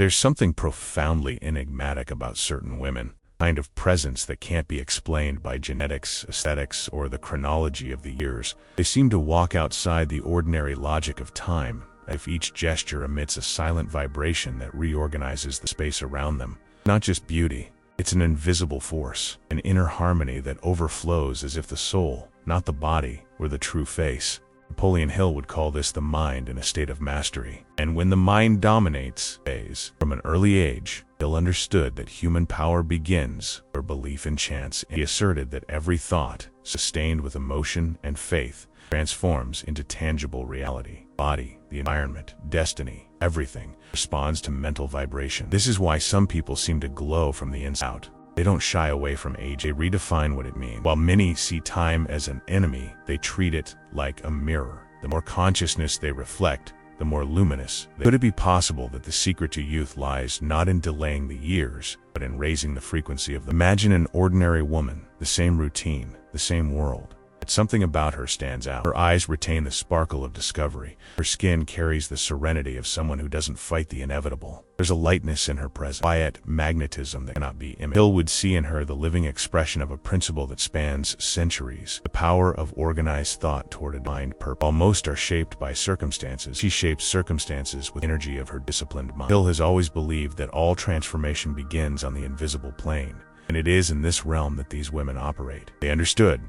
There's something profoundly enigmatic about certain women, a kind of presence that can't be explained by genetics, aesthetics, or the chronology of the years. They seem to walk outside the ordinary logic of time, as if each gesture emits a silent vibration that reorganizes the space around them. Not just beauty, it's an invisible force, an inner harmony that overflows as if the soul, not the body, were the true face. Napoleon Hill would call this the mind in a state of mastery. And when the mind dominates, from an early age, Hill understood that human power begins where belief in chance. He asserted that every thought, sustained with emotion and faith, transforms into tangible reality. Body, the environment, destiny, everything responds to mental vibration. This is why some people seem to glow from the inside out. They don't shy away from age, they redefine what it means. While many see time as an enemy, they treat it like a mirror. The more consciousness they reflect, the more luminous. Could it be possible that the secret to youth lies not in delaying the years, but in raising the frequency of them? Imagine an ordinary woman, the same routine, the same world. But something about her stands out. Her eyes retain the sparkle of discovery. Her skin carries the serenity of someone who doesn't fight the inevitable. There's a lightness in her presence, quiet magnetism that cannot be imitated. Hill would see in her the living expression of a principle that spans centuries, the power of organized thought toward a defined purpose. While most are shaped by circumstances, she shapes circumstances with the energy of her disciplined mind. Hill has always believed that all transformation begins on the invisible plane, and it is in this realm that these women operate. They understood,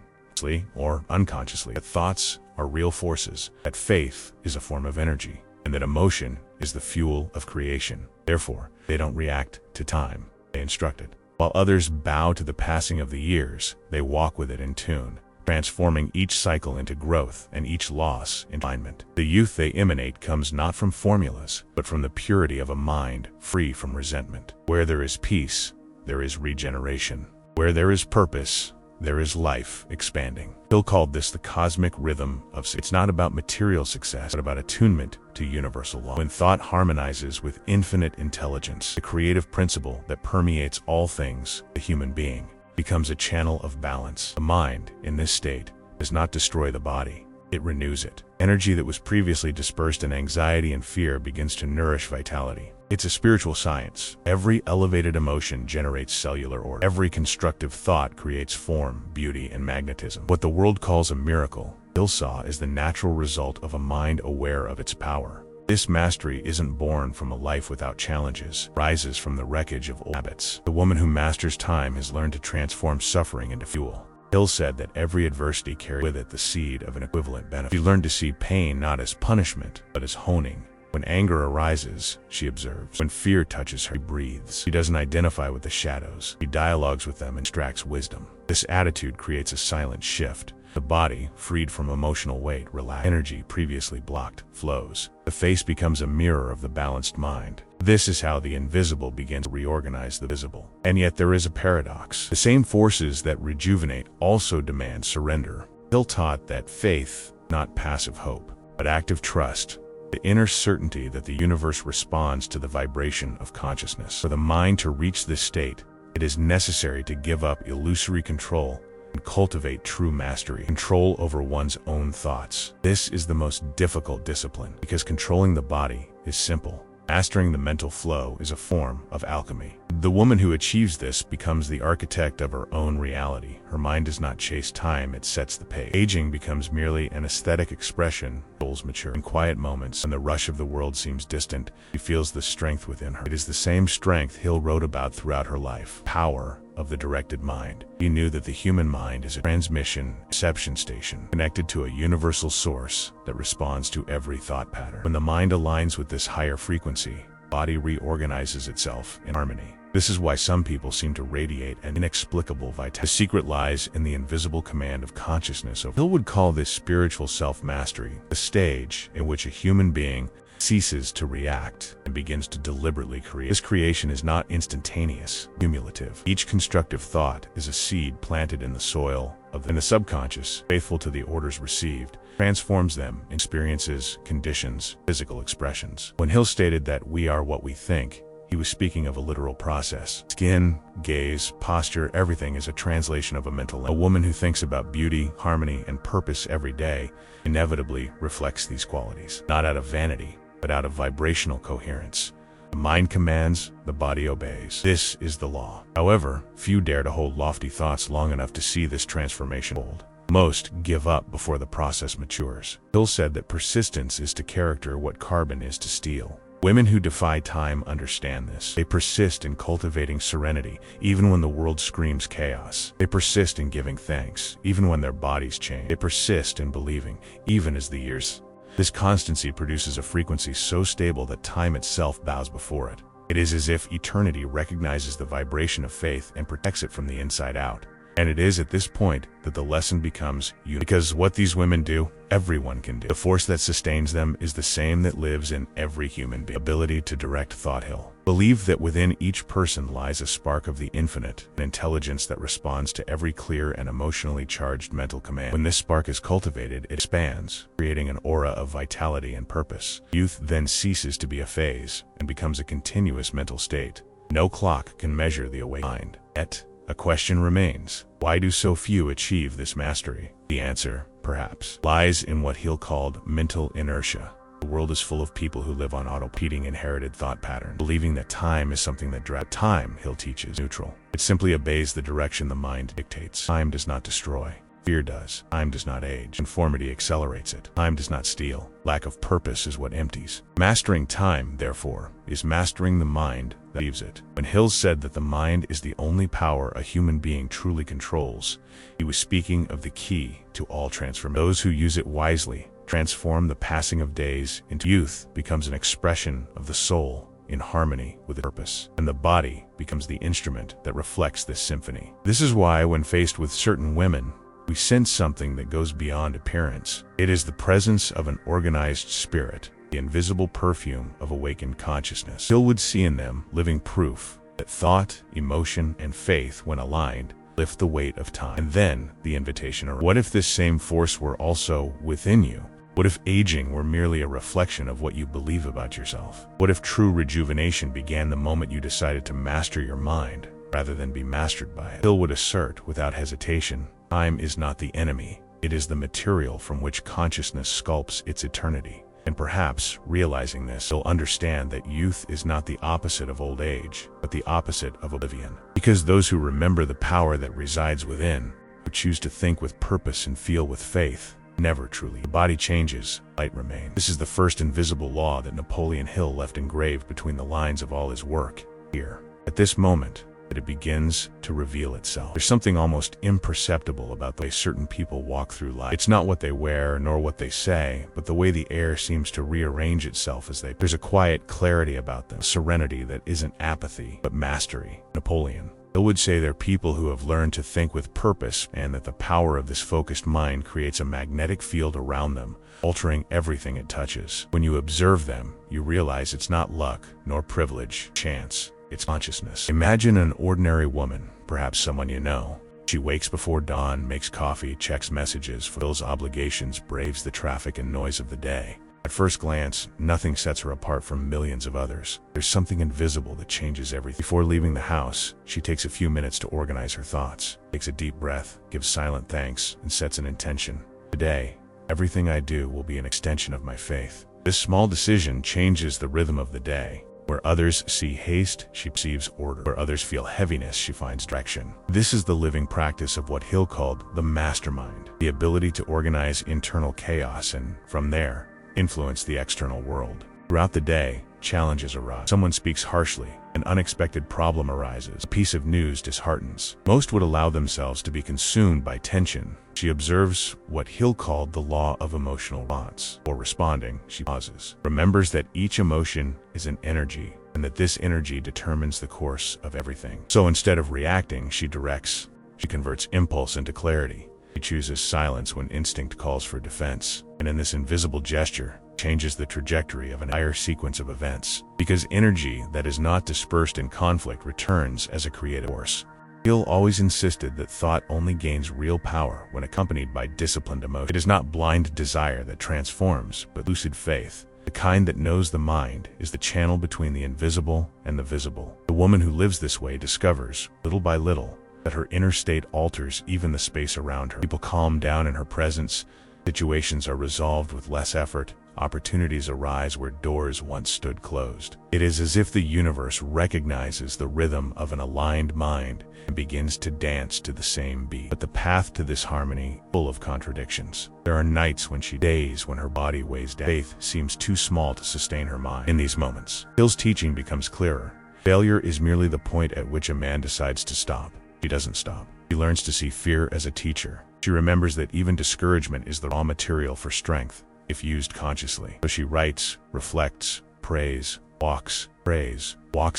or unconsciously, that thoughts are real forces, that faith is a form of energy, and that emotion is the fuel of creation. Therefore, they don't react to time, they instruct it. While others bow to the passing of the years, they walk with it in tune, transforming each cycle into growth and each loss into refinement. The youth they emanate comes not from formulas, but from the purity of a mind free from resentment. Where there is peace, there is regeneration. Where there is purpose, there is life expanding. Hill called this the cosmic rhythm of success. It's not about material success, but about attunement to universal law. When thought harmonizes with infinite intelligence, the creative principle that permeates all things, the human being, becomes a channel of balance. The mind, in this state, does not destroy the body, it renews it. Energy that was previously dispersed in anxiety and fear begins to nourish vitality. It's a spiritual science. Every elevated emotion generates cellular order. Every constructive thought creates form, beauty, and magnetism. What the world calls a miracle, Hill saw is the natural result of a mind aware of its power. This mastery isn't born from a life without challenges, it rises from the wreckage of old habits. The woman who masters time has learned to transform suffering into fuel. Hill said that every adversity carries with it the seed of an equivalent benefit. She learned to see pain not as punishment, but as honing. When anger arises, she observes. When fear touches her, she breathes. She doesn't identify with the shadows. She dialogues with them and extracts wisdom. This attitude creates a silent shift. The body, freed from emotional weight, relaxes. Energy previously blocked flows. The face becomes a mirror of the balanced mind. This is how the invisible begins to reorganize the visible. And yet there is a paradox. The same forces that rejuvenate also demand surrender. Hill taught that faith, not passive hope, but active trust, the inner certainty that the universe responds to the vibration of consciousness. For the mind to reach this state, it is necessary to give up illusory control and cultivate true mastery, control over one's own thoughts. This is the most difficult discipline, because controlling the body is simple. Mastering the mental flow is a form of alchemy. The woman who achieves this becomes the architect of her own reality. Her mind does not chase time, it sets the pace. Aging becomes merely an aesthetic expression. Souls mature. In quiet moments, when the rush of the world seems distant, she feels the strength within her. It is the same strength Hill wrote about throughout her life. Power of the directed mind. He knew that the human mind is a transmission reception station connected to a universal source that responds to every thought pattern. When the mind aligns with this higher frequency, the body reorganizes itself in harmony. This is why some people seem to radiate an inexplicable vitality. The secret lies in the invisible command of consciousness. Hill would call this spiritual self-mastery, the stage in which a human being ceases to react and begins to deliberately create. This creation is not instantaneous, cumulative. Each constructive thought is a seed planted in the soil of the subconscious, faithful to the orders received, transforms them in experiences, conditions, physical expressions. When Hill stated that we are what we think, he was speaking of a literal process. Skin, gaze, posture, everything is a translation of a mental language. A woman who thinks about beauty, harmony, and purpose every day inevitably reflects these qualities, not out of vanity, but out of vibrational coherence. The mind commands, the body obeys. This is the law. However, few dare to hold lofty thoughts long enough to see this transformation hold. Most give up before the process matures. Hill said that persistence is to character what carbon is to steel. Women who defy time understand this. They persist in cultivating serenity, even when the world screams chaos. They persist in giving thanks, even when their bodies change. They persist in believing, even as the years. This constancy produces a frequency so stable that time itself bows before it. It is as if eternity recognizes the vibration of faith and protects it from the inside out. And it is at this point that the lesson becomes unique. Because what these women do, everyone can do. The force that sustains them is the same that lives in every human being. Ability to direct thought. Hill believe that within each person lies a spark of the infinite, an intelligence that responds to every clear and emotionally charged mental command. When this spark is cultivated, it expands, creating an aura of vitality and purpose. Youth then ceases to be a phase and becomes a continuous mental state. No clock can measure the awake mind. Yet, a question remains. Why do so few achieve this mastery? The answer, perhaps, lies in what Hill called mental inertia. The world is full of people who live on repeating inherited thought patterns, believing that time is something that drives. Time, Hill teaches, neutral. It simply obeys the direction the mind dictates. Time does not destroy. Fear does. Time does not age. Conformity accelerates it. Time does not steal. Lack of purpose is what empties. Mastering time, therefore, is mastering the mind that leaves it. When Hill said that the mind is the only power a human being truly controls, he was speaking of the key to all transformation. Those who use it wisely transform the passing of days into youth becomes an expression of the soul in harmony with its purpose, and the body becomes the instrument that reflects this symphony. This is why when faced with certain women, we sense something that goes beyond appearance. It is the presence of an organized spirit, the invisible perfume of awakened consciousness. Hill would see in them living proof that thought, emotion, and faith, when aligned, lift the weight of time. And then the invitation arises. What if this same force were also within you? What if aging were merely a reflection of what you believe about yourself? What if true rejuvenation began the moment you decided to master your mind, rather than be mastered by it? Hill would assert, without hesitation, time is not the enemy, it is the material from which consciousness sculpts its eternity. And perhaps, realizing this, you'll understand that youth is not the opposite of old age, but the opposite of oblivion. Because those who remember the power that resides within, who choose to think with purpose and feel with faith, never truly. The body changes, light remains. This is the first invisible law that Napoleon Hill left engraved between the lines of all his work. Here, at this moment, that it begins to reveal itself. There's something almost imperceptible about the way certain people walk through life. It's not what they wear nor what they say, but the way the air seems to rearrange itself as they. There's a quiet clarity about them, a serenity that isn't apathy, but mastery. Napoleon Hill would say they're people who have learned to think with purpose, and that the power of this focused mind creates a magnetic field around them, altering everything it touches. When you observe them, you realize it's not luck, nor privilege, chance. It's consciousness. Imagine an ordinary woman, perhaps someone you know. She wakes before dawn, makes coffee, checks messages, fulfills obligations, braves the traffic and noise of the day. At first glance, nothing sets her apart from millions of others. There's something invisible that changes everything. Before leaving the house, she takes a few minutes to organize her thoughts, takes a deep breath, gives silent thanks, and sets an intention. Today, everything I do will be an extension of my faith. This small decision changes the rhythm of the day. Where others see haste, she perceives order. Where others feel heaviness, she finds direction. This is the living practice of what Hill called the mastermind, the ability to organize internal chaos and, from there, influence the external world. Throughout the day, challenges arise. Someone speaks harshly, an unexpected problem arises, a piece of news disheartens. Most would allow themselves to be consumed by tension. She observes what Hill called the law of emotional response. Before responding, she pauses, remembers that each emotion is an energy, and that this energy determines the course of everything. So instead of reacting, she directs. She converts impulse into clarity. She chooses silence when instinct calls for defense. And in this invisible gesture, changes the trajectory of an entire sequence of events. Because energy that is not dispersed in conflict returns as a creative force. Hill always insisted that thought only gains real power when accompanied by disciplined emotion. It is not blind desire that transforms, but lucid faith. The kind that knows the mind is the channel between the invisible and the visible. The woman who lives this way discovers, little by little, that her inner state alters even the space around her. People calm down in her presence. Situations are resolved with less effort. opportunities arise where doors once stood closed. It is as if the universe recognizes the rhythm of an aligned mind and begins to dance to the same beat. But the path to this harmony is full of contradictions. There are nights days when her body weighs down. Faith seems too small to sustain her mind. In these moments, Hill's teaching becomes clearer. Failure is merely the point at which a man decides to stop. She doesn't stop. She learns to see fear as a teacher. She remembers that even discouragement is the raw material for strength, if used consciously. So she writes, reflects, prays, walks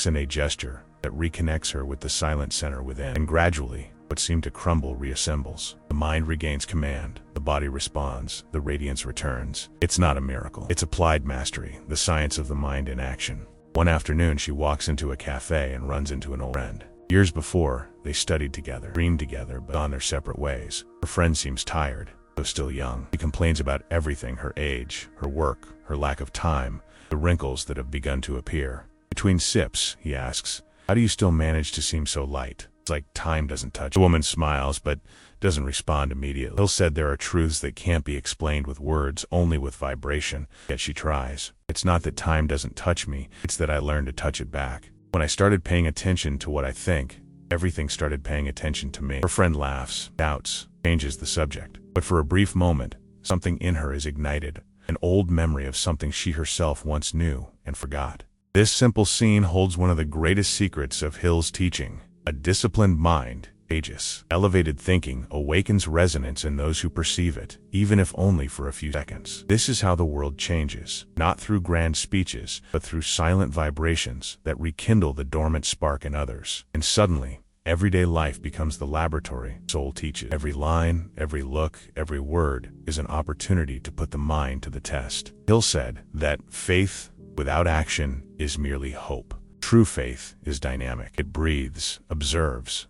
in a gesture that reconnects her with the silent center within. And gradually, what seemed to crumble reassembles. The mind regains command, the body responds, the radiance returns. It's not a miracle. It's applied mastery, the science of the mind in action. One afternoon, she walks into a cafe and runs into an old friend. Years before, they studied together, dreamed together, but on their separate ways. Her friend seems tired, though still young. She complains about everything: her age, her work, her lack of time, the wrinkles that have begun to appear. Between sips, he asks, "How do you still manage to seem so light? It's like time doesn't touch." The woman smiles, but doesn't respond immediately. Hill said there are truths that can't be explained with words, only with vibration, yet she tries. "It's not that time doesn't touch me, it's that I learned to touch it back. When I started paying attention to what I think, everything started paying attention to me." Her friend laughs, doubts, changes the subject. But for a brief moment, something in her is ignited, an old memory of something she herself once knew and forgot. This simple scene holds one of the greatest secrets of Hill's teaching. A disciplined mind, aegis, elevated thinking, awakens resonance in those who perceive it, even if only for a few seconds. This is how the world changes, not through grand speeches, but through silent vibrations that rekindle the dormant spark in others. And suddenly, everyday life becomes the laboratory soul teaches. Every line, every look, every word is an opportunity to put the mind to the test. Hill said that faith without action is merely hope. True faith is dynamic. It breathes, observes,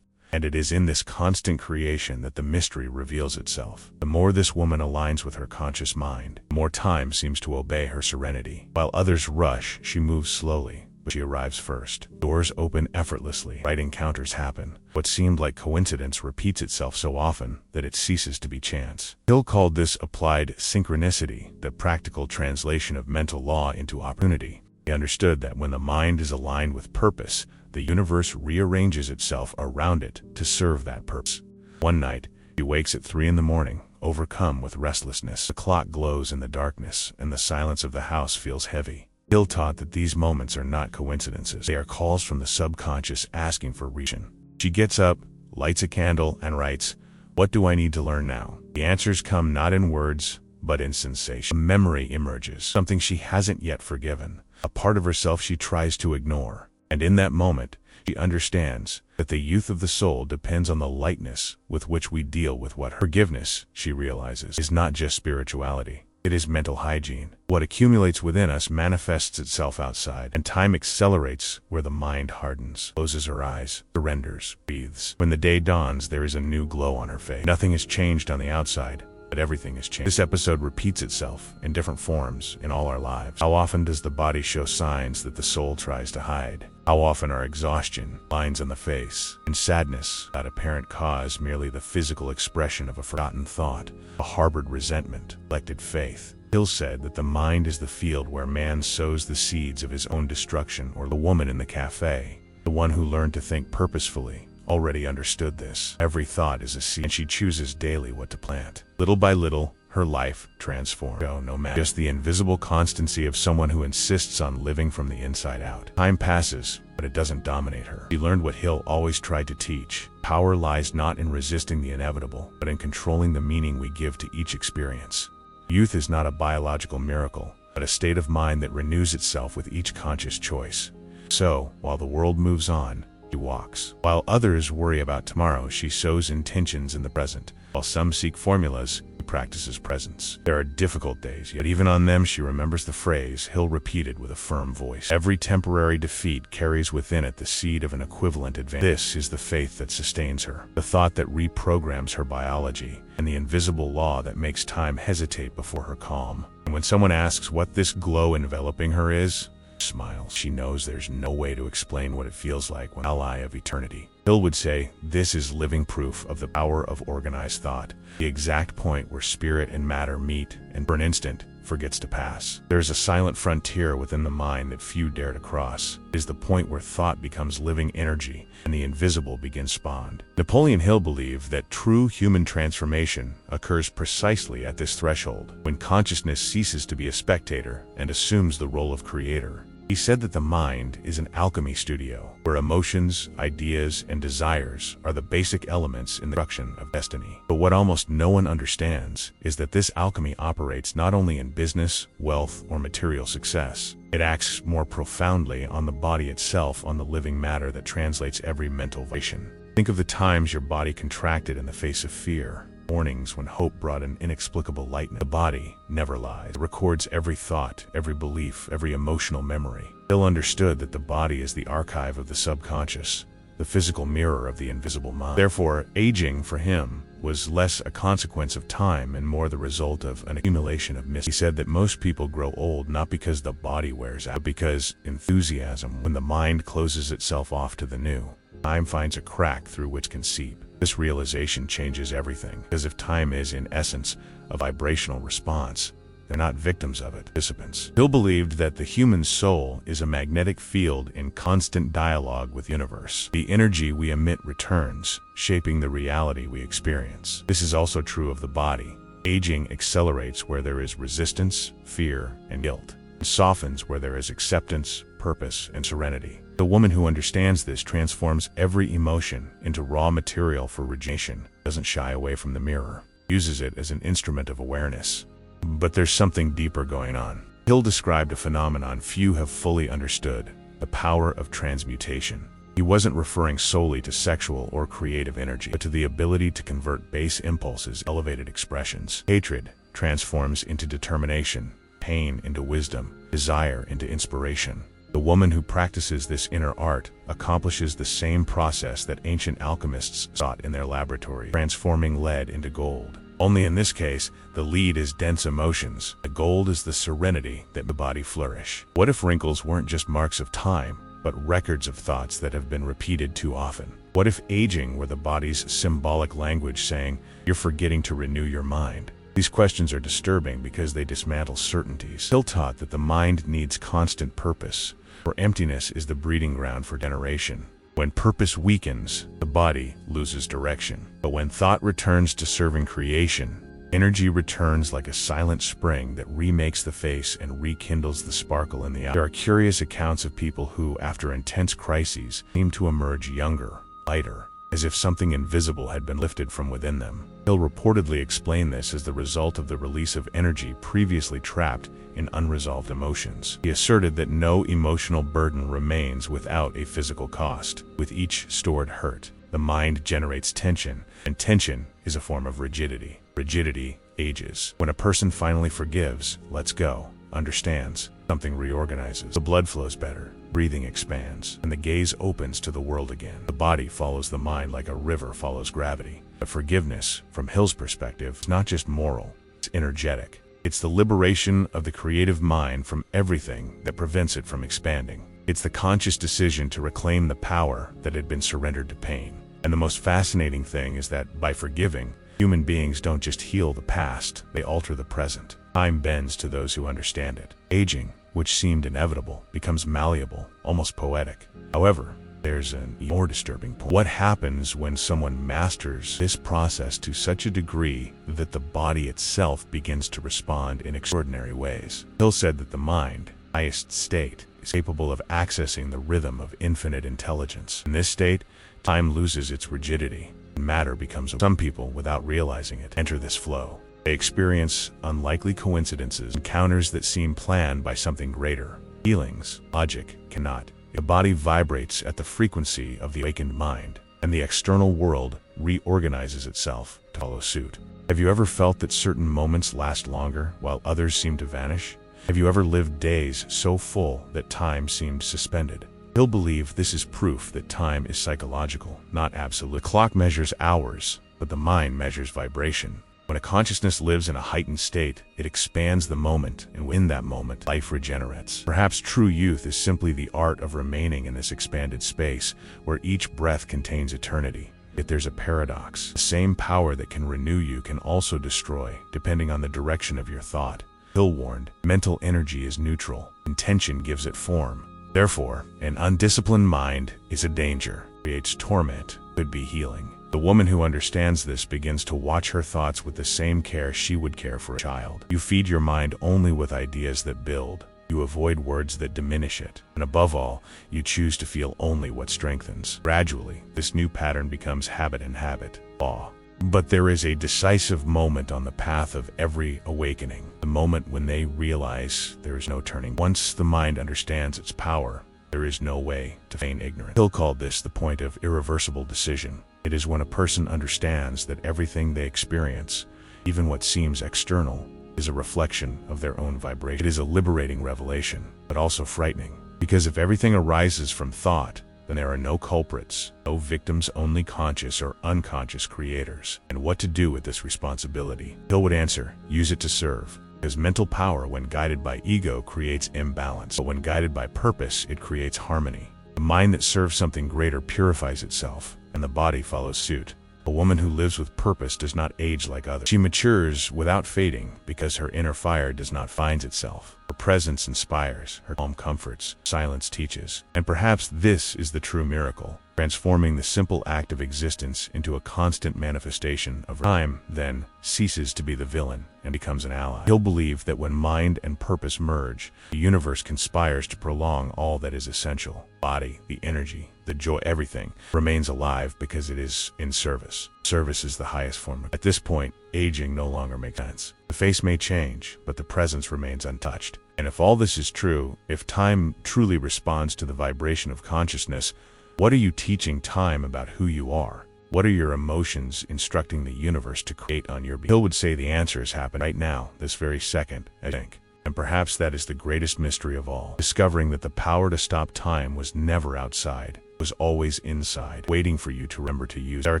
and it is in this constant creation that the mystery reveals itself. The more this woman aligns with her conscious mind, the more time seems to obey her serenity. While others rush, she moves slowly, but she arrives first. Doors open effortlessly. Right encounters happen. What seemed like coincidence repeats itself so often that it ceases to be chance. Hill called this applied synchronicity, the practical translation of mental law into opportunity. He understood that when the mind is aligned with purpose, the universe rearranges itself around it to serve that purpose. One night, he wakes at 3 a.m, overcome with restlessness. The clock glows in the darkness, and the silence of the house feels heavy. Hill taught that these moments are not coincidences. They are calls from the subconscious asking for reason. She gets up, lights a candle, and writes, "What do I need to learn now?" The answers come not in words, but in sensation. A memory emerges, something she hasn't yet forgiven, a part of herself she tries to ignore. And in that moment, she understands that the youth of the soul depends on the lightness with which we deal with what forgiveness, she realizes, is not just spirituality. It is mental hygiene. What accumulates within us manifests itself outside, and time accelerates where the mind hardens, closes her eyes, surrenders, breathes. When the day dawns, there is a new glow on her face. Nothing has changed on the outside, but everything has changed. This episode repeats itself in different forms in all our lives. How often does the body show signs that the soul tries to hide? How often are exhaustion, lines on the face, and sadness, without apparent cause, merely the physical expression of a forgotten thought, a harbored resentment, neglected faith? Hill said that the mind is the field where man sows the seeds of his own destruction, or the woman in the cafe, the one who learned to think purposefully, already understood this. Every thought is a seed, and she chooses daily what to plant. Little by little, her life transformed. No matter just the invisible constancy of someone who insists on living from the inside out. Time passes, but it doesn't dominate her. She learned what Hill always tried to teach. Power lies not in resisting the inevitable, but in controlling the meaning we give to each experience. Youth is not a biological miracle, but a state of mind that renews itself with each conscious choice. So, while the world moves on, she walks. While others worry about tomorrow, she sows intentions in the present. While some seek formulas, she practices presence. There are difficult days, yet even on them she remembers the phrase Hill repeated with a firm voice. Every temporary defeat carries within it the seed of an equivalent advance. This is the faith that sustains her, the thought that reprograms her biology, and the invisible law that makes time hesitate before her calm. And when someone asks what this glow enveloping her is, smiles. She knows there's no way to explain what it feels like when ally of eternity. Hill would say, this is living proof of the power of organized thought, the exact point where spirit and matter meet and for an instant forgets to pass. There is a silent frontier within the mind that few dare to cross. It is the point where thought becomes living energy and the invisible begins spawned. Napoleon Hill believed that true human transformation occurs precisely at this threshold, when consciousness ceases to be a spectator and assumes the role of creator. He said that the mind is an alchemy studio, where emotions, ideas, and desires are the basic elements in the construction of destiny. But what almost no one understands is that this alchemy operates not only in business, wealth, or material success. It acts more profoundly on the body itself, on the living matter that translates every mental vibration. Think of the times your body contracted in the face of fear. Mornings when hope brought an inexplicable lightness. The body never lies. It records every thought, every belief, every emotional memory. Hill understood that the body is the archive of the subconscious, the physical mirror of the invisible mind. Therefore, aging for him was less a consequence of time and more the result of an accumulation of mistakes. He said that most people grow old not because the body wears out, but because enthusiasm, when the mind closes itself off to the new, time finds a crack through which it can seep. This realization changes everything, because if time is, in essence, a vibrational response, they're not victims of it, participants. Hill believed that the human soul is a magnetic field in constant dialogue with the universe. The energy we emit returns, shaping the reality we experience. This is also true of the body. Aging accelerates where there is resistance, fear, and guilt. It softens where there is acceptance, purpose, and serenity. The woman who understands this transforms every emotion into raw material for rejuvenation, doesn't shy away from the mirror, uses it as an instrument of awareness. But there's something deeper going on. Hill described a phenomenon few have fully understood, the power of transmutation. He wasn't referring solely to sexual or creative energy, but to the ability to convert base impulses, elevated expressions. Hatred transforms into determination, pain into wisdom, desire into inspiration. The woman who practices this inner art accomplishes the same process that ancient alchemists sought in their laboratory, transforming lead into gold. Only in this case, the lead is dense emotions. The gold is the serenity that the body flourish. What if wrinkles weren't just marks of time, but records of thoughts that have been repeated too often? What if aging were the body's symbolic language saying, you're forgetting to renew your mind? These questions are disturbing because they dismantle certainties. Hill taught that the mind needs constant purpose, for emptiness is the breeding ground for generation. When purpose weakens, the body loses direction. But when thought returns to serving creation, energy returns like a silent spring that remakes the face and rekindles the sparkle in the eye. There are curious accounts of people who, after intense crises, seem to emerge younger, lighter, as if something invisible had been lifted from within them. Hill reportedly explained this as the result of the release of energy previously trapped in unresolved emotions. He asserted that no emotional burden remains without a physical cost. With each stored hurt, the mind generates tension, and tension is a form of rigidity. Rigidity ages. When a person finally forgives, lets go, understands, something reorganizes. The blood flows better, breathing expands, and the gaze opens to the world again. The body follows the mind like a river follows gravity. But forgiveness, from Hill's perspective, is not just moral, it's energetic. It's the liberation of the creative mind from everything that prevents it from expanding. It's the conscious decision to reclaim the power that had been surrendered to pain. And the most fascinating thing is that by forgiving, human beings don't just heal the past, they alter the present. Time bends to those who understand it. Aging, which seemed inevitable, becomes malleable, almost poetic. However, there's an even more disturbing point. What happens when someone masters this process to such a degree that the body itself begins to respond in extraordinary ways? Hill said that the mind, highest state, is capable of accessing the rhythm of infinite intelligence. In this state, time loses its rigidity, and matter becomes. Some people, without realizing it, enter this flow. They experience unlikely coincidences, encounters that seem planned by something greater. Feelings, logic cannot. The body vibrates at the frequency of the awakened mind, and the external world reorganizes itself to follow suit. Have you ever felt that certain moments last longer while others seem to vanish? Have you ever lived days so full that time seemed suspended? Hill believed this is proof that time is psychological, not absolute. The clock measures hours, but the mind measures vibration. When a consciousness lives in a heightened state, it expands the moment, and within that moment, life regenerates. Perhaps true youth is simply the art of remaining in this expanded space, where each breath contains eternity. Yet there's a paradox. The same power that can renew you can also destroy, depending on the direction of your thought. Hill warned, mental energy is neutral. Intention gives it form. Therefore, an undisciplined mind is a danger. It creates torment, could be healing. The woman who understands this begins to watch her thoughts with the same care she would care for a child. You feed your mind only with ideas that build. You avoid words that diminish it. And above all, you choose to feel only what strengthens. Gradually, this new pattern becomes habit and habit, law. But there is a decisive moment on the path of every awakening. The moment when they realize there is no turning. Once the mind understands its power, there is no way to feign ignorance. Hill called this the point of irreversible decision. It is when a person understands that everything they experience, even what seems external, is a reflection of their own vibration. It is a liberating revelation, but also frightening. Because if everything arises from thought, then there are no culprits, no victims, only conscious or unconscious creators. And what to do with this responsibility? Hill would answer, use it to serve. Because mental power, when guided by ego, creates imbalance. But when guided by purpose, it creates harmony. The mind that serves something greater purifies itself, and the body follows suit. A woman who lives with purpose does not age like others. She matures without fading because her inner fire does not find itself. Her presence inspires, her calm comforts, silence teaches. And perhaps this is the true miracle, transforming the simple act of existence into a constant manifestation of time, then ceases to be the villain and becomes an ally. He'll believe that when mind and purpose merge, the universe conspires to prolong all that is essential. Body, the energy, the joy, everything remains alive because it is in service. Service is the highest form. At this point, aging no longer makes sense. The face may change, but the presence remains untouched. And if all this is true, if time truly responds to the vibration of consciousness, what are you teaching time about who you are? What are your emotions instructing the universe to create on your behalf? Hill would say the answers happen right now, this very second, I think. And perhaps that is the greatest mystery of all. Discovering that the power to stop time was never outside, was always inside, waiting for you to remember to use. There are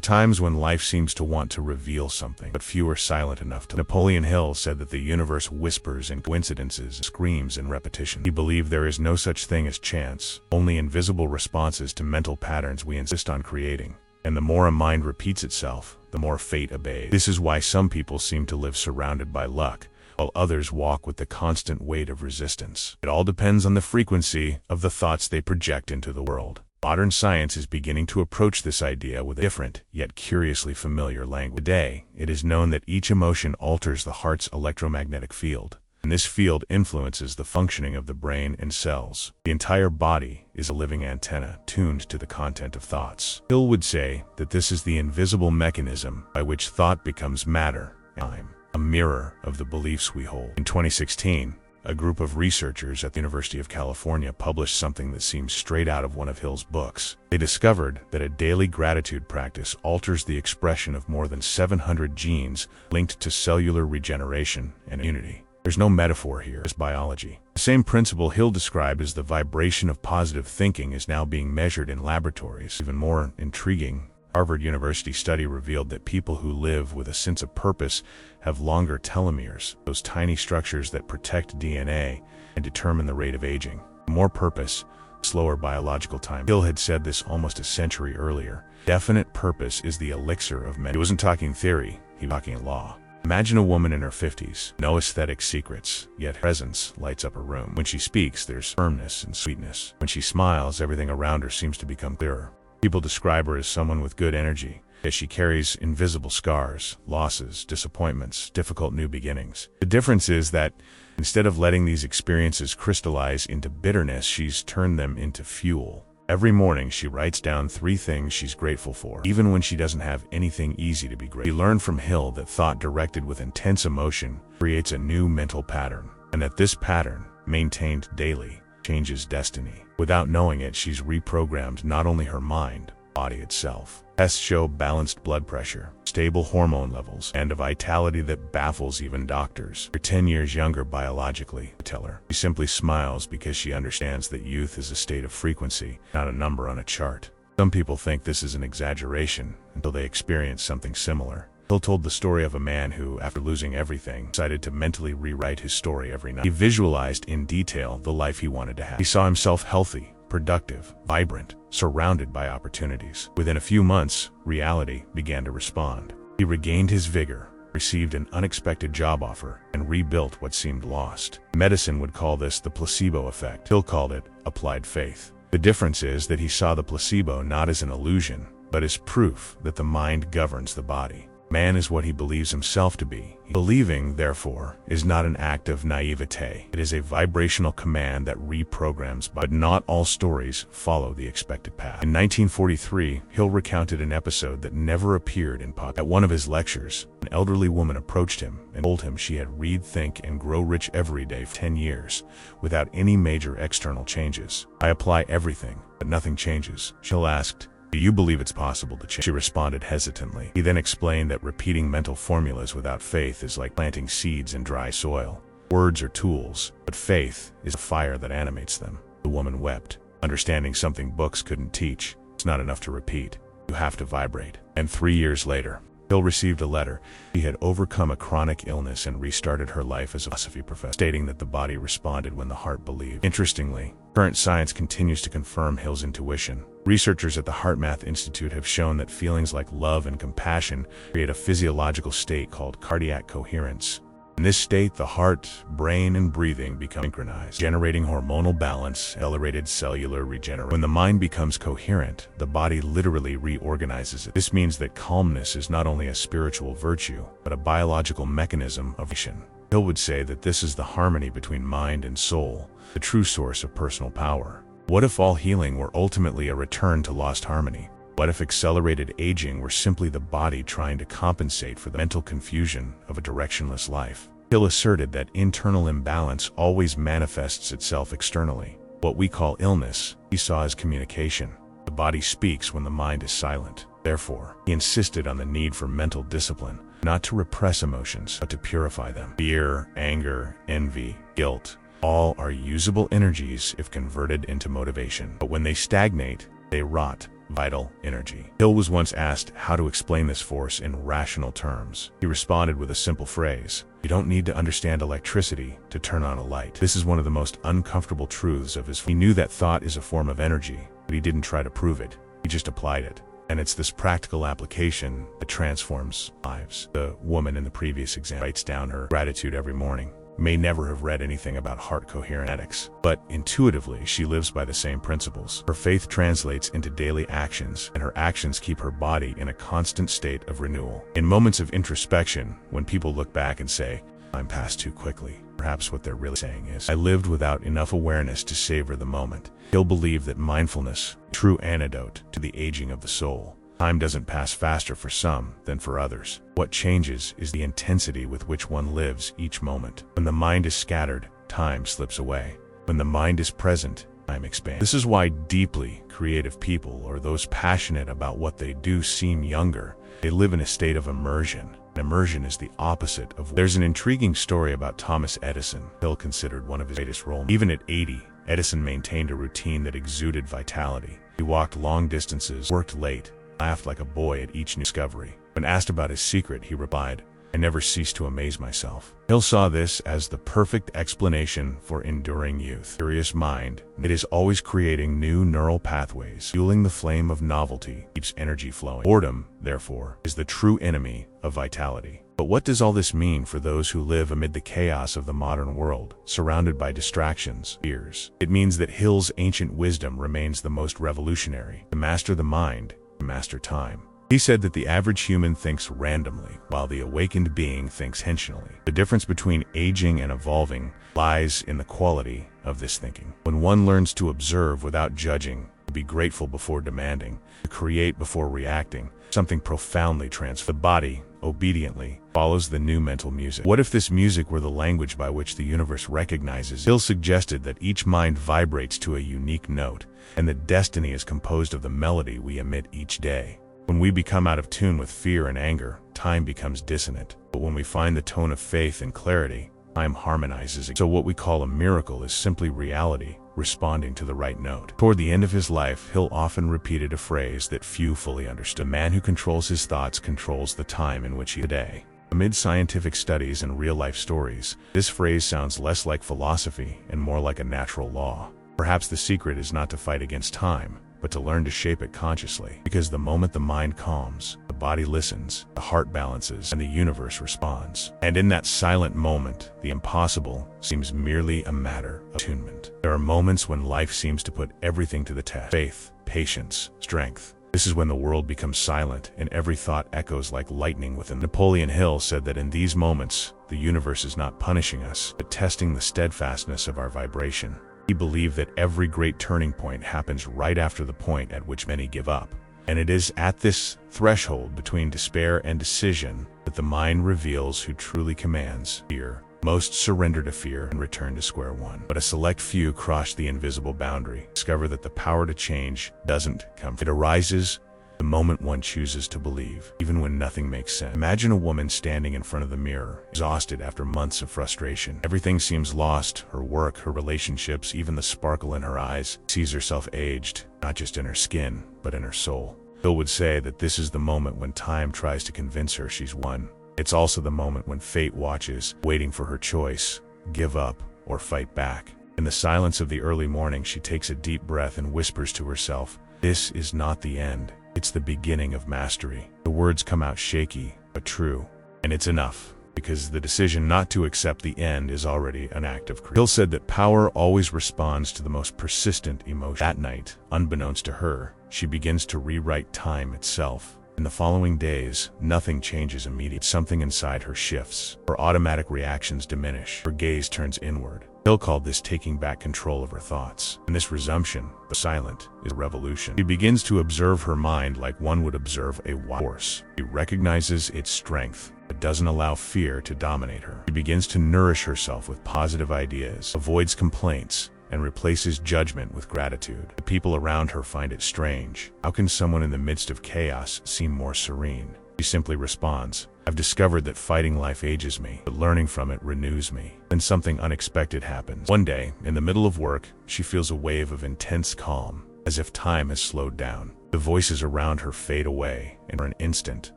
times when life seems to want to reveal something, but few are silent enough to. Napoleon Hill said that the universe whispers in coincidences, screams in repetition. He believed there is no such thing as chance, only invisible responses to mental patterns we insist on creating. And the more a mind repeats itself, the more fate obeys. This is why some people seem to live surrounded by luck, while others walk with the constant weight of resistance. It all depends on the frequency of the thoughts they project into the world. Modern science is beginning to approach this idea with a different, yet curiously familiar language. Today, it is known that each emotion alters the heart's electromagnetic field, and this field influences the functioning of the brain and cells. The entire body is a living antenna tuned to the content of thoughts. Hill would say that this is the invisible mechanism by which thought becomes matter, time, a mirror of the beliefs we hold. In 2016, a group of researchers at the University of California published something that seems straight out of one of Hill's books. They discovered that a daily gratitude practice alters the expression of more than 700 genes linked to cellular regeneration and immunity. There's no metaphor here, it's biology. The same principle Hill described as the vibration of positive thinking is now being measured in laboratories. Even more intriguing, Harvard University study revealed that people who live with a sense of purpose have longer telomeres, those tiny structures that protect DNA and determine the rate of aging. More purpose, slower biological time. Hill had said this almost a century earlier. Definite purpose is the elixir of men. He wasn't talking theory, he was talking law. Imagine a woman in her 50s, no aesthetic secrets, yet her presence lights up her room. When she speaks, there's firmness and sweetness. When she smiles, everything around her seems to become clearer. People describe her as someone with good energy, yet she carries invisible scars, losses, disappointments, difficult new beginnings. The difference is that instead of letting these experiences crystallize into bitterness, she's turned them into fuel. Every morning she writes down 3 things she's grateful for, even when she doesn't have anything easy to be grateful. We learned from Hill that thought directed with intense emotion creates a new mental pattern, and that this pattern, maintained daily, changes destiny. Without knowing it, she's reprogrammed not only her mind, body itself. Tests show balanced blood pressure, stable hormone levels, and a vitality that baffles even doctors. You're 10 years younger biologically, I tell her. She simply smiles because she understands that youth is a state of frequency, not a number on a chart. Some people think this is an exaggeration until they experience something similar. Hill told the story of a man who, after losing everything, decided to mentally rewrite his story every night. He visualized in detail the life he wanted to have. He saw himself healthy, productive, vibrant, surrounded by opportunities. Within a few months, reality began to respond. He regained his vigor, received an unexpected job offer, and rebuilt what seemed lost. Medicine would call this the placebo effect. Hill called it applied faith. The difference is that he saw the placebo not as an illusion, but as proof that the mind governs the body. Man is what he believes himself to be. Believing, therefore, is not an act of naivete. It is a vibrational command that reprograms, but not all stories follow the expected path. In 1943, Hill recounted an episode that never appeared in pop. At one of his lectures, an elderly woman approached him and told him she had read, think, and grow rich every day for 10 years, without any major external changes. I apply everything, but nothing changes. Hill asked, "Do you believe it's possible to change?" She responded hesitantly. He then explained that repeating mental formulas without faith is like planting seeds in dry soil. Words are tools, but faith is the fire that animates them. The woman wept. Understanding something books couldn't teach, it's not enough to repeat. You have to vibrate. And 3 years later, Hill received a letter. She had overcome a chronic illness and restarted her life as a philosophy professor, stating that the body responded when the heart believed. Interestingly, current science continues to confirm Hill's intuition. Researchers at the HeartMath Institute have shown that feelings like love and compassion create a physiological state called cardiac coherence. In this state, the heart, brain, and breathing become synchronized, generating hormonal balance, accelerated cellular regeneration. When the mind becomes coherent, the body literally reorganizes it. This means that calmness is not only a spiritual virtue, but a biological mechanism of action. Hill would say that this is the harmony between mind and soul, the true source of personal power. What if all healing were ultimately a return to lost harmony? What if accelerated aging were simply the body trying to compensate for the mental confusion of a directionless life? Hill asserted that internal imbalance always manifests itself externally. What we call illness, he saw as communication. The body speaks when the mind is silent. Therefore, he insisted on the need for mental discipline, not to repress emotions, but to purify them. Fear, anger, envy, guilt, all are usable energies if converted into motivation. But when they stagnate, they rot. Vital energy. Hill was once asked how to explain this force in rational terms. He responded with a simple phrase: "You don't need to understand electricity to turn on a light." This is one of the most uncomfortable truths of his. He knew that thought is a form of energy, but he didn't try to prove it. He just applied it. And it's this practical application that transforms lives. The woman in the previous example writes down her gratitude every morning. May never have read anything about heart coherence, but intuitively she lives by the same principles. Her faith translates into daily actions, and her actions keep her body in a constant state of renewal. In moments of introspection, when people look back and say, "Time passed too quickly," perhaps what they're really saying is, "I lived without enough awareness to savor the moment." He'll believe that mindfulness, true antidote to the aging of the soul. Time doesn't pass faster for some than for others. What changes is the intensity with which one lives each moment. When the mind is scattered, time slips away. When the mind is present, time expands. This is why deeply creative people, or those passionate about what they do, seem younger. They live in a state of immersion. Immersion is the opposite of. There's an intriguing story about Thomas Edison. Hill considered one of his greatest role models. Even at 80, Edison maintained a routine that exuded vitality. He walked long distances, worked late, laughed like a boy at each new discovery. When asked about his secret, he replied, "I never cease to amaze myself." Hill saw this as the perfect explanation for enduring youth. Curious mind, it is always creating new neural pathways, fueling the flame of novelty, keeps energy flowing. Boredom, therefore, is the true enemy of vitality. But what does all this mean for those who live amid the chaos of the modern world, surrounded by distractions, fears? It means that Hill's ancient wisdom remains the most revolutionary. To master the mind, to master time. He said that the average human thinks randomly, while the awakened being thinks intentionally. The difference between aging and evolving lies in the quality of this thinking. When one learns to observe without judging, to be grateful before demanding, to create before reacting, something profoundly transforms. The body, obediently, follows the new mental music. What if this music were the language by which the universe recognizes? Hill suggested that each mind vibrates to a unique note, and that destiny is composed of the melody we emit each day. When we become out of tune with fear and anger, time becomes dissonant. But when we find the tone of faith and clarity, time harmonizes. So what we call a miracle is simply reality, responding to the right note. Toward the end of his life, Hill often repeated a phrase that few fully understood. The man who controls his thoughts controls the time in which he today. Amid scientific studies and real-life stories, this phrase sounds less like philosophy and more like a natural law. Perhaps the secret is not to fight against time, but to learn to shape it consciously. Because the moment the mind calms, the body listens, the heart balances, and the universe responds. And in that silent moment, the impossible seems merely a matter of attunement. There are moments when life seems to put everything to the test: faith, patience, strength. This is when the world becomes silent and every thought echoes like lightning within. Napoleon Hill said that in these moments, the universe is not punishing us, but testing the steadfastness of our vibration. He believed that every great turning point happens right after the point at which many give up. And it is at this threshold between despair and decision that the mind reveals who truly commands. Fear. Most surrender to fear and return to square one. But a select few cross the invisible boundary, discover that the power to change doesn't come. It arises the moment one chooses to believe, even when nothing makes sense. Imagine a woman standing in front of the mirror, exhausted after months of frustration. Everything seems lost: her work, her relationships, even the sparkle in her eyes. She sees herself aged, not just in her skin, but in her soul. Hill would say that this is the moment when time tries to convince her she's won. It's also the moment when fate watches, waiting for her choice: give up or fight back. In the silence of the early morning, she takes a deep breath and whispers to herself, "This is not the end. It's the beginning of mastery." The words come out shaky, but true. And it's enough, because the decision not to accept the end is already an act of creation. Hill said that power always responds to the most persistent emotion. That night, unbeknownst to her, she begins to rewrite time itself. In the following days, nothing changes immediately. Something inside her shifts. Her automatic reactions diminish. Her gaze turns inward. Hill called this taking back control of her thoughts. And this resumption, the silent, is a revolution. She begins to observe her mind like one would observe a wild horse. She recognizes its strength, but doesn't allow fear to dominate her. She begins to nourish herself with positive ideas, avoids complaints, and replaces judgment with gratitude. The people around her find it strange. How can someone in the midst of chaos seem more serene? She simply responds, "I've discovered that fighting life ages me, but learning from it renews me." Then something unexpected happens. One day, in the middle of work, she feels a wave of intense calm, as if time has slowed down. The voices around her fade away, and for an instant,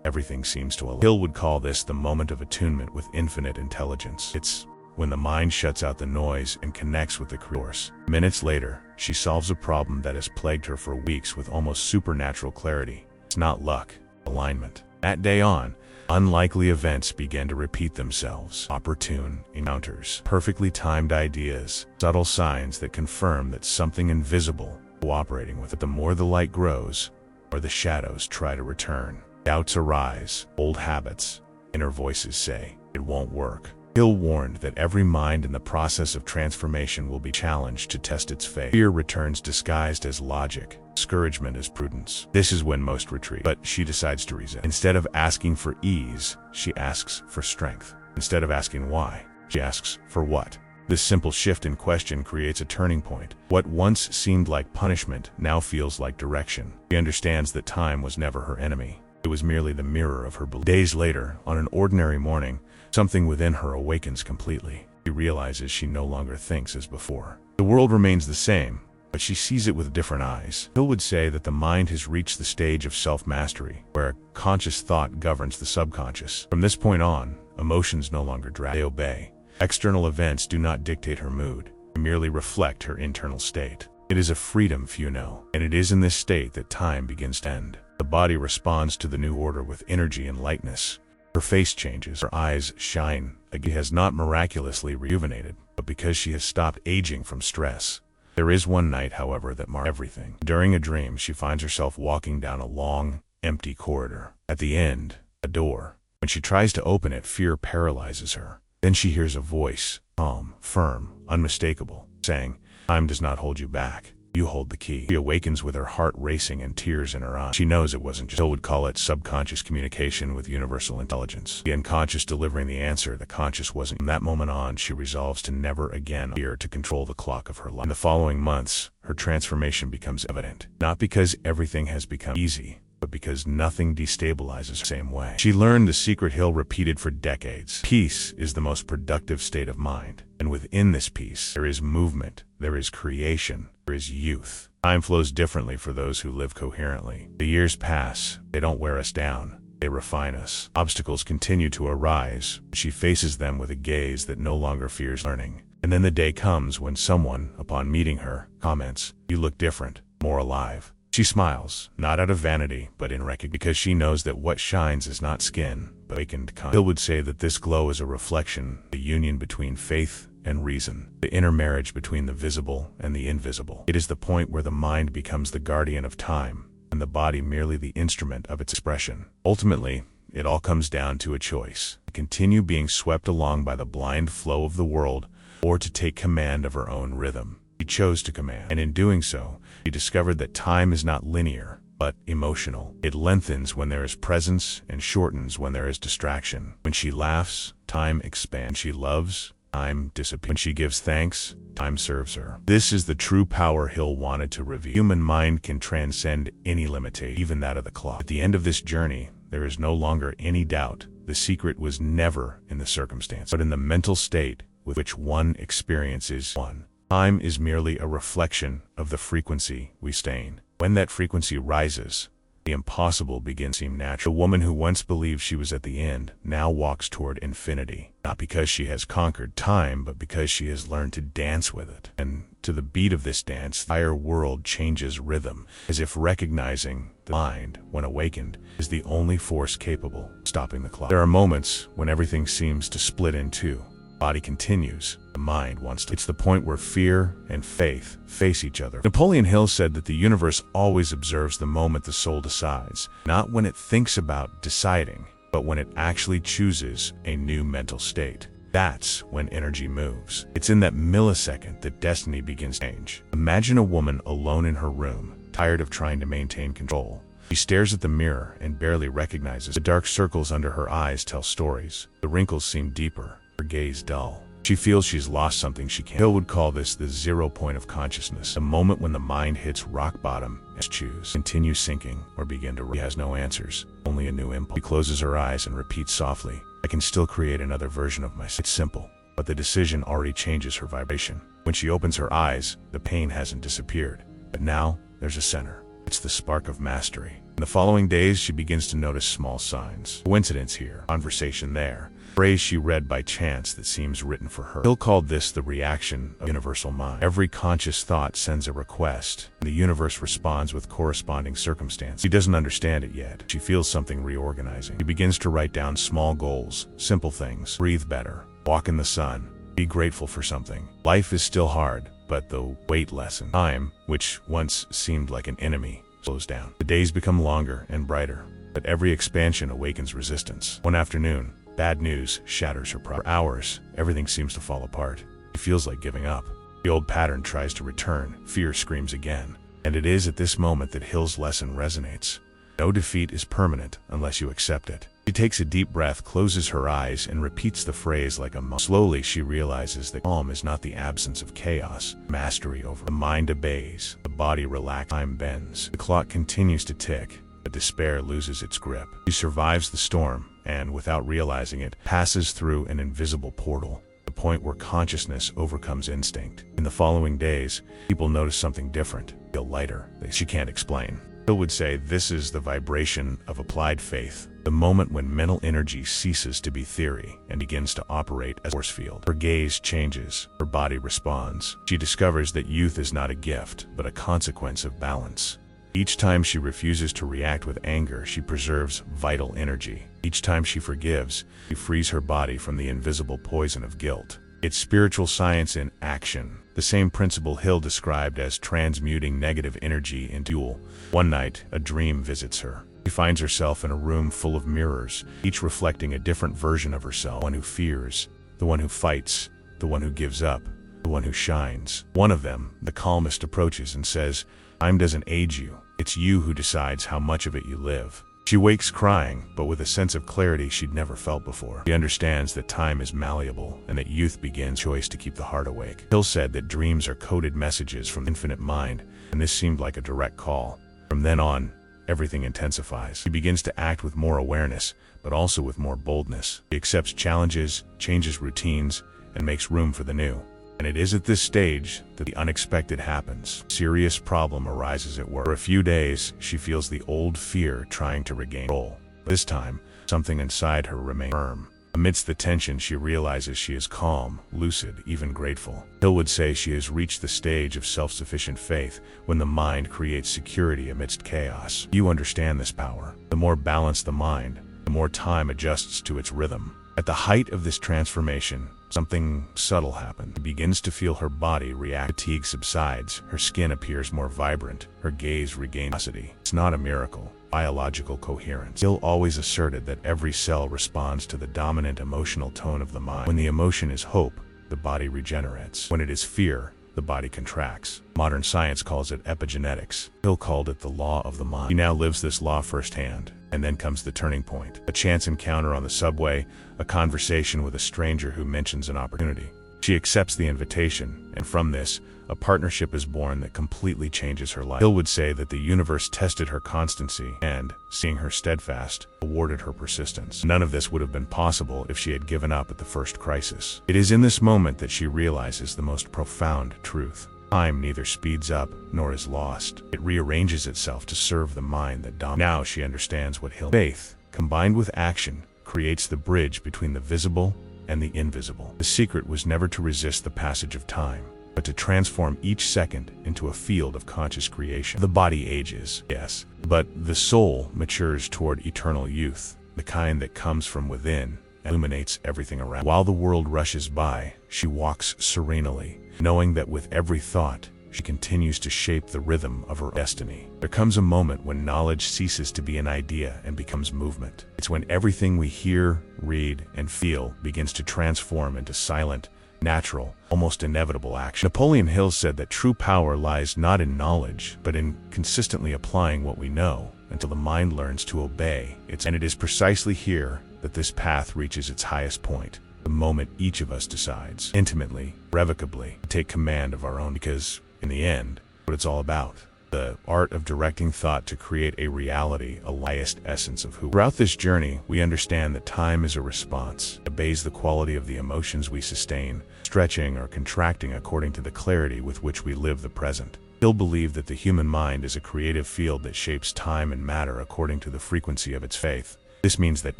everything seems to align. Hill would call this the moment of attunement with infinite intelligence. It's when the mind shuts out the noise and connects with the source. Minutes later, she solves a problem that has plagued her for weeks with almost supernatural clarity. It's not luck, alignment. That day on, unlikely events began to repeat themselves. Opportune encounters, perfectly timed ideas, subtle signs that confirm that something invisible is cooperating with it. The more the light grows, the more the shadows try to return. Doubts arise, old habits, inner voices say, "It won't work." Hill warned that every mind in the process of transformation will be challenged to test its faith. Fear returns disguised as logic, discouragement as prudence. This is when most retreat. But she decides to resist. Instead of asking for ease, she asks for strength. Instead of asking why, she asks for what. This simple shift in question creates a turning point. What once seemed like punishment now feels like direction. She understands that time was never her enemy. It was merely the mirror of her belief. Days later, on an ordinary morning, something within her awakens completely. She realizes she no longer thinks as before. The world remains the same, but she sees it with different eyes. Hill would say that the mind has reached the stage of self-mastery, where conscious thought governs the subconscious. From this point on, emotions no longer drag, they obey. External events do not dictate her mood, they merely reflect her internal state. It is a freedom few know, and it is in this state that time begins to end. The body responds to the new order with energy and lightness. Her face changes, her eyes shine. She has not miraculously rejuvenated, but because she has stopped aging from stress. There is one night, however, that marks everything. During a dream, she finds herself walking down a long, empty corridor. At the end, a door. When she tries to open it, fear paralyzes her. Then she hears a voice, calm, firm, unmistakable, saying, "Time does not hold you back. You hold the key." She awakens with her heart racing and tears in her eyes. She knows it wasn't just. Hill would call it subconscious communication with universal intelligence. The unconscious delivering the answer the conscious wasn't. From that moment on, she resolves to never again fear to control the clock of her life. In the following months, her transformation becomes evident. Not because everything has become easy, but because nothing destabilizes her the same way. She learned the secret Hill repeated for decades. Peace is the most productive state of mind. And within this peace, there is movement, there is creation, there is youth. Time flows differently for those who live coherently. The years pass, they don't wear us down. They refine us. Obstacles continue to arise. She faces them with a gaze that no longer fears learning. And then the day comes when someone, upon meeting her, comments, "You look different, more alive." She smiles, not out of vanity, but in recognition, because she knows that what shines is not skin, but awakened consciousness. Hill would say that this glow is a reflection, the union between faith and reason, the intermarriage between the visible and the invisible. It is the point where the mind becomes the guardian of time, and the body merely the instrument of its expression. Ultimately, it all comes down to a choice: to continue being swept along by the blind flow of the world, or to take command of her own rhythm. She chose to command, and in doing so, she discovered that time is not linear, but emotional. It lengthens when there is presence and shortens when there is distraction. When she laughs, time expands. When she loves, time disappears. When she gives thanks, time serves her. This is the true power Hill wanted to reveal. Human mind can transcend any limitation, even that of the clock. At the end of this journey, there is no longer any doubt. The secret was never in the circumstance, but in the mental state with which one experiences one. Time is merely a reflection of the frequency we sustain. When that frequency rises, the impossible begins to seem natural. The woman who once believed she was at the end now walks toward infinity, not because she has conquered time, but because she has learned to dance with it. And to the beat of this dance, the entire world changes rhythm, as if recognizing the mind, when awakened, is the only force capable of stopping the clock. There are moments when everything seems to split in two. The body continues, the mind wants to. It's the point where fear and faith face each other. Napoleon Hill said that the universe always observes the moment the soul decides, not when it thinks about deciding, but when it actually chooses a new mental state. That's when energy moves. It's in that millisecond that destiny begins to change. Imagine a woman alone in her room, tired of trying to maintain control. She stares at the mirror and barely recognizes. The dark circles under her eyes tell stories. The wrinkles seem deeper, her gaze dull. She feels she's lost something she can't. Hill would call this the 0 point of consciousness, the moment when the mind hits rock bottom and choose continue sinking or begin to. She has no answers, only a new impulse. She closes her eyes and repeats softly, "I can still create another version of myself." It's simple, but the decision already changes her vibration. When she opens her eyes, the pain hasn't disappeared, but now there's a center. It's the spark of mastery. In the following days, she begins to notice small signs. Coincidence here, conversation there, phrase she read by chance that seems written for her. Hill called this the reaction of universal mind. Every conscious thought sends a request, and the universe responds with corresponding circumstance. She doesn't understand it yet. She feels something reorganizing. She begins to write down small goals, simple things. Breathe better, walk in the sun, be grateful for something. Life is still hard, but the weight lessens. Time, which once seemed like an enemy, slows down. The days become longer and brighter, but every expansion awakens resistance. One afternoon, bad news shatters her pride. For hours, everything seems to fall apart. She feels like giving up. The old pattern tries to return. Fear screams again. And it is at this moment that Hill's lesson resonates. No defeat is permanent unless you accept it. She takes a deep breath, closes her eyes, and repeats the phrase like a mantra. Slowly, she realizes that calm is not the absence of chaos, mastery over. The mind obeys, the body relaxes, time bends. The clock continues to tick, but despair loses its grip. She survives the storm, and without realizing it, passes through an invisible portal, the point where consciousness overcomes instinct. In the following days, people notice something different, feel lighter. She can't explain. Hill would say this is the vibration of applied faith, the moment when mental energy ceases to be theory and begins to operate as a force field. Her gaze changes, her body responds. She discovers that youth is not a gift, but a consequence of balance. Each time she refuses to react with anger, she preserves vital energy. Each time she forgives, she frees her body from the invisible poison of guilt. It's spiritual science in action, the same principle Hill described as transmuting negative energy into fuel. One night, a dream visits her. She finds herself in a room full of mirrors, each reflecting a different version of herself. The one who fears, the one who fights, the one who gives up, the one who shines. One of them, the calmest, approaches and says, "Time doesn't age you. It's you who decides how much of it you live." She wakes crying, but with a sense of clarity she'd never felt before. She understands that time is malleable and that youth begins choice to keep the heart awake. Hill said that dreams are coded messages from the infinite mind, and this seemed like a direct call. From then on, everything intensifies. She begins to act with more awareness, but also with more boldness. She accepts challenges, changes routines, and makes room for the new. And it is at this stage that the unexpected happens. A serious problem arises at work. For a few days, she feels the old fear trying to regain control. This time, something inside her remains firm. Amidst the tension, she realizes she is calm, lucid, even grateful. Hill would say she has reached the stage of self-sufficient faith when the mind creates security amidst chaos. You understand this power. The more balanced the mind, the more time adjusts to its rhythm. At the height of this transformation, something subtle happens. She begins to feel her body react. Fatigue subsides, her skin appears more vibrant, her gaze regains velocity. It's not a miracle. Biological coherence. Hill always asserted that every cell responds to the dominant emotional tone of the mind. When the emotion is hope, the body regenerates. When it is fear, the body contracts. Modern science calls it epigenetics. Hill called it the law of the mind. He now lives this law firsthand. And then comes the turning point. A chance encounter on the subway, a conversation with a stranger who mentions an opportunity. She accepts the invitation, and from this, a partnership is born that completely changes her life. Hill would say that the universe tested her constancy and, seeing her steadfast, awarded her persistence. None of this would have been possible if she had given up at the first crisis. It is in this moment that she realizes the most profound truth. Time neither speeds up nor is lost. It rearranges itself to serve the mind that dominates. Now she understands what Hill. Faith, combined with action, creates the bridge between the visible and the invisible. The secret was never to resist the passage of time, but to transform each second into a field of conscious creation. The body ages, yes, but the soul matures toward eternal youth, the kind that comes from within and illuminates everything around. While the world rushes by, she walks serenely, knowing that with every thought, she continues to shape the rhythm of her destiny. There comes a moment when knowledge ceases to be an idea and becomes movement. It's when everything we hear, read, and feel begins to transform into silent, natural, almost inevitable action. Napoleon Hill said that true power lies not in knowledge, but in consistently applying what we know until the mind learns to obey. And it is precisely here that this path reaches its highest point. The moment each of us decides, intimately, irrevocably, to take command of our own, because, in the end, what it's all about, the art of directing thought to create a reality, a highest essence of who. Throughout this journey, we understand that time is a response. It obeys the quality of the emotions we sustain, stretching or contracting according to the clarity with which we live the present. Hill believed that the human mind is a creative field that shapes time and matter according to the frequency of its faith. This means that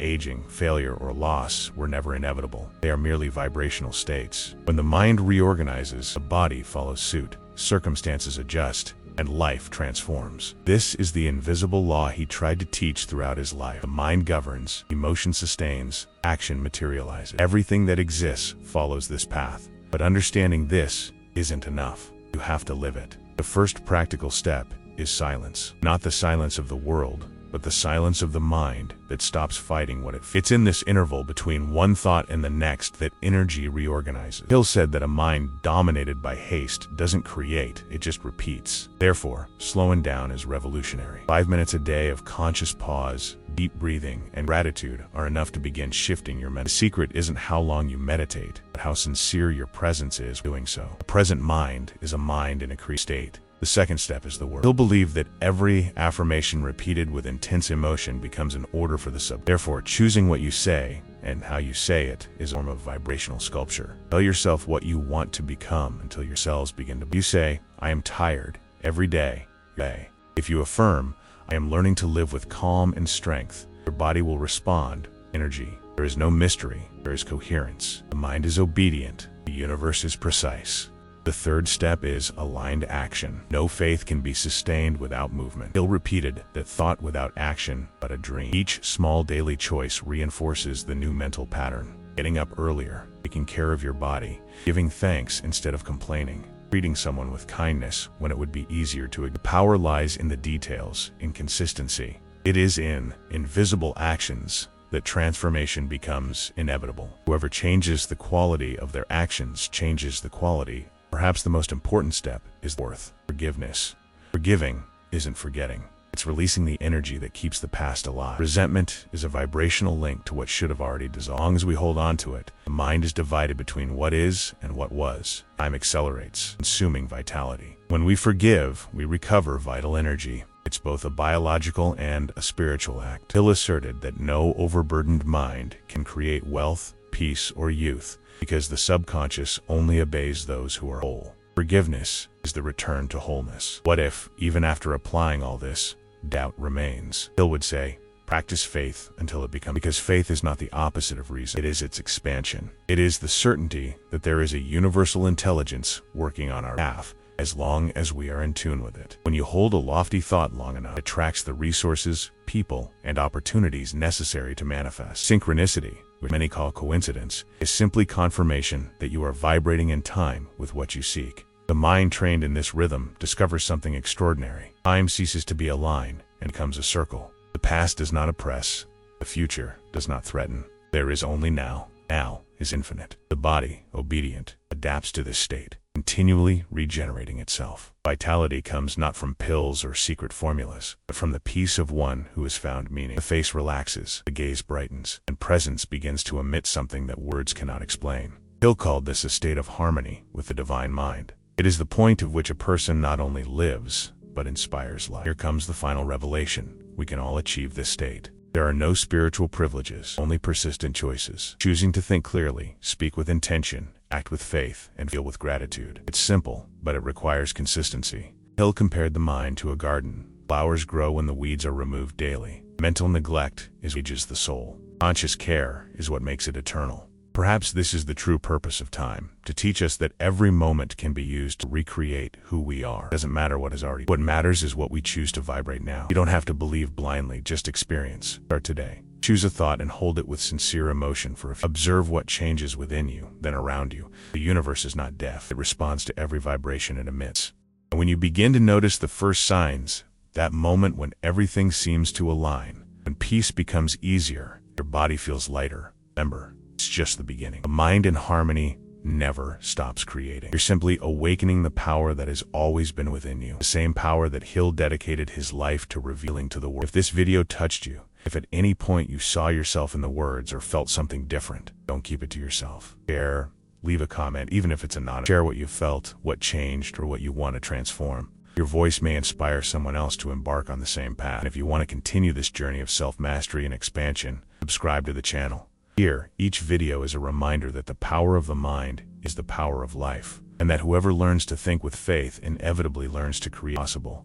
aging, failure, or loss were never inevitable. They are merely vibrational states. When the mind reorganizes, the body follows suit, circumstances adjust, and life transforms. This is the invisible law he tried to teach throughout his life. The mind governs, emotion sustains, action materializes. Everything that exists follows this path. But understanding this isn't enough. You have to live it. The first practical step is silence. Not the silence of the world, but the silence of the mind that stops fighting what it feels. It's in this interval between one thought and the next that energy reorganizes. Hill said that a mind dominated by haste doesn't create, it just repeats. Therefore, slowing down is revolutionary. 5 minutes a day of conscious pause, deep breathing, and gratitude are enough to begin shifting your mental. The secret isn't how long you meditate, but how sincere your presence is doing so. A present mind is a mind in a creative state. The second step is the word. He'll believe that every affirmation repeated with intense emotion becomes an order for the subject. Therefore, choosing what you say and how you say it is a form of vibrational sculpture. Tell yourself what you want to become until your cells begin to. You say, I am tired every day. If you affirm, I am learning to live with calm and strength, your body will respond. Energy. There is no mystery. There is coherence. The mind is obedient. The universe is precise. The third step is aligned action. No faith can be sustained without movement. Hill repeated that thought without action but a dream. Each small daily choice reinforces the new mental pattern. Getting up earlier, taking care of your body, giving thanks instead of complaining, treating someone with kindness when it would be easier to ignore. The power lies in the details, in consistency. It is in invisible actions that transformation becomes inevitable. Whoever changes the quality of their actions changes the quality. Perhaps the most important step is forgiveness. Forgiving isn't forgetting. It's releasing the energy that keeps the past alive. Resentment is a vibrational link to what should have already dissolved. As long as we hold on to it, the mind is divided between what is and what was. Time accelerates, consuming vitality. When we forgive, we recover vital energy. It's both a biological and a spiritual act. Hill asserted that no overburdened mind can create wealth, peace, peace, or youth, because the subconscious only obeys those who are whole. Forgiveness is the return to wholeness. What if, even after applying all this, doubt remains? Hill would say, practice faith until it becomes, because faith is not the opposite of reason, it is its expansion. It is the certainty that there is a universal intelligence working on our behalf, as long as we are in tune with it. When you hold a lofty thought long enough, it attracts the resources, people, and opportunities necessary to manifest. Synchronicity, which many call coincidence, is simply confirmation that you are vibrating in time with what you seek. The mind trained in this rhythm discovers something extraordinary. Time ceases to be a line and becomes a circle. The past does not oppress. The future does not threaten. There is only now. Now is infinite. The body, obedient, adapts to this state, continually regenerating itself. Vitality comes not from pills or secret formulas, but from the peace of one who has found meaning. The face relaxes, the gaze brightens, and presence begins to emit something that words cannot explain. Hill called this a state of harmony with the divine mind. It is the point at which a person not only lives, but inspires life. Here comes the final revelation. We can all achieve this state. There are no spiritual privileges, only persistent choices. Choosing to think clearly, speak with intention, act with faith, and feel with gratitude. It's simple, but it requires consistency. Hill compared the mind to a garden. Flowers grow when the weeds are removed daily. Mental neglect is what ages the soul. Conscious care is what makes it eternal. Perhaps this is the true purpose of time, to teach us that every moment can be used to recreate who we are. It doesn't matter what is already. What matters is what we choose to vibrate now. You don't have to believe blindly, just experience. Start today. Choose a thought and hold it with sincere emotion for a few. Observe what changes within you, then around you. The universe is not deaf. It responds to every vibration it emits. And when you begin to notice the first signs, that moment when everything seems to align, when peace becomes easier, your body feels lighter, remember, it's just the beginning. A mind in harmony never stops creating. You're simply awakening the power that has always been within you. The same power that Hill dedicated his life to revealing to the world. If this video touched you, if at any point you saw yourself in the words or felt something different, don't keep it to yourself. Share, leave a comment, even if it's anonymous. Share what you felt, what changed, or what you want to transform. Your voice may inspire someone else to embark on the same path. And if you want to continue this journey of self-mastery and expansion, subscribe to the channel. Here, each video is a reminder that the power of the mind is the power of life, and that whoever learns to think with faith inevitably learns to create possible.